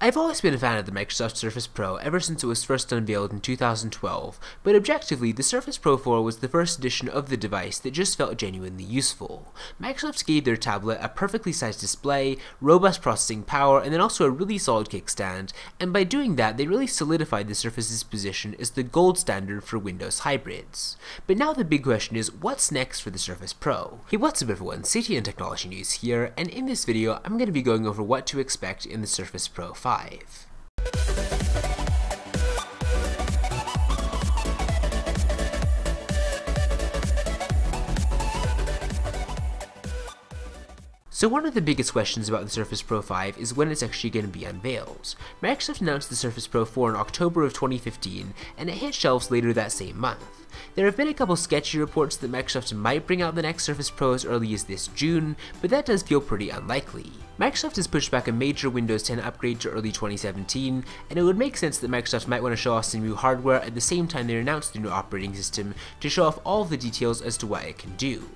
I've always been a fan of the Microsoft Surface Pro ever since it was first unveiled in 2012, but objectively, the Surface Pro 4 was the first edition of the device that just felt genuinely useful. Microsoft gave their tablet a perfectly sized display, robust processing power, and then also a really solid kickstand, and by doing that, they really solidified the Surface's position as the gold standard for Windows hybrids. But now the big question is, what's next for the Surface Pro? Hey, what's up everyone, CT and Technology News here, and in this video, I'm going to be going over what to expect in the Surface Pro 5. So one of the biggest questions about the Surface Pro 5 is when it's actually going to be unveiled. Microsoft announced the Surface Pro 4 in October of 2015, and it hit shelves later that same month. There have been a couple sketchy reports that Microsoft might bring out the next Surface Pro as early as this June, but that does feel pretty unlikely. Microsoft has pushed back a major Windows 10 upgrade to early 2017, and it would make sense that Microsoft might want to show off some new hardware at the same time they announce the new operating system to show off all the details as to what it can do.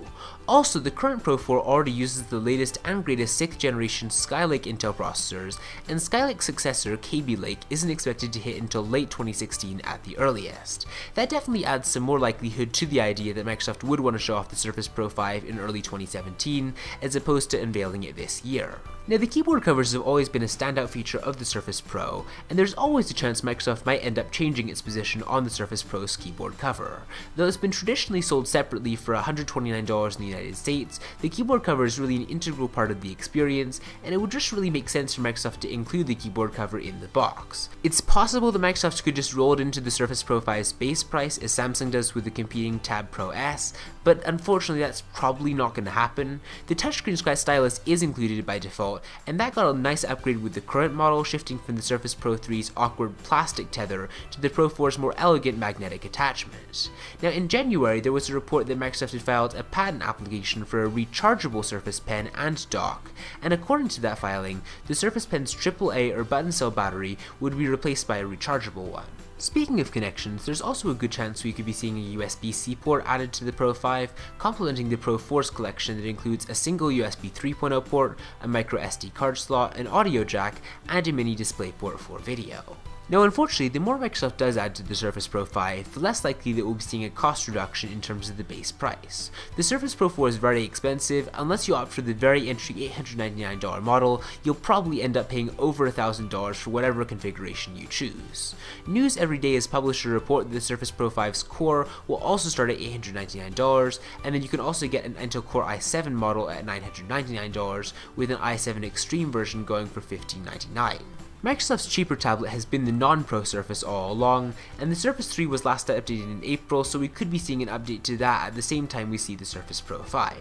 Also, the current Pro 4 already uses the latest and greatest 6th generation Skylake Intel processors, and Skylake's successor, Kaby Lake, isn't expected to hit until late 2016 at the earliest. That definitely adds some more likelihood to the idea that Microsoft would want to show off the Surface Pro 5 in early 2017, as opposed to unveiling it this year. Now, the keyboard covers have always been a standout feature of the Surface Pro, and there's always a chance Microsoft might end up changing its position on the Surface Pro's keyboard cover. Though it's been traditionally sold separately for $129 in the United States, the keyboard cover is really an integral part of the experience, and it would just really make sense for Microsoft to include the keyboard cover in the box. It's possible that Microsoft could just roll it into the Surface Pro 5's base price as Samsung does with the competing Tab Pro S, but unfortunately that's probably not going to happen. The touchscreen stylus is included by default, and that got a nice upgrade with the current model, shifting from the Surface Pro 3's awkward plastic tether to the Pro 4's more elegant magnetic attachment. Now, in January, there was a report that Microsoft had filed a patent application for a rechargeable Surface Pen and dock, and according to that filing, the Surface Pen's AAA or button cell battery would be replaced by a rechargeable one. Speaking of connections, there's also a good chance we could be seeing a USB-C port added to the Pro 5, complementing the Pro 4's collection that includes a single USB 3.0 port, a micro SD card slot, an audio jack, and a mini display port for video. Now, unfortunately, the more Microsoft does add to the Surface Pro 5, the less likely that we'll be seeing a cost reduction in terms of the base price. The Surface Pro 4 is very expensive. Unless you opt for the very entry $899 model, you'll probably end up paying over $1,000 for whatever configuration you choose. News Every Day has published a report that the Surface Pro 5's core will also start at $899, and then you can also get an Intel Core i7 model at $999, with an i7 Extreme version going for $1,599. Microsoft's cheaper tablet has been the non-Pro Surface all along, and the Surface 3 was last updated in April, so we could be seeing an update to that at the same time we see the Surface Pro 5.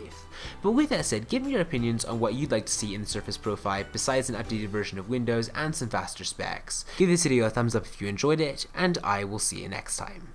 But with that said, give me your opinions on what you'd like to see in the Surface Pro 5 besides an updated version of Windows and some faster specs. Give this video a thumbs up if you enjoyed it, and I will see you next time.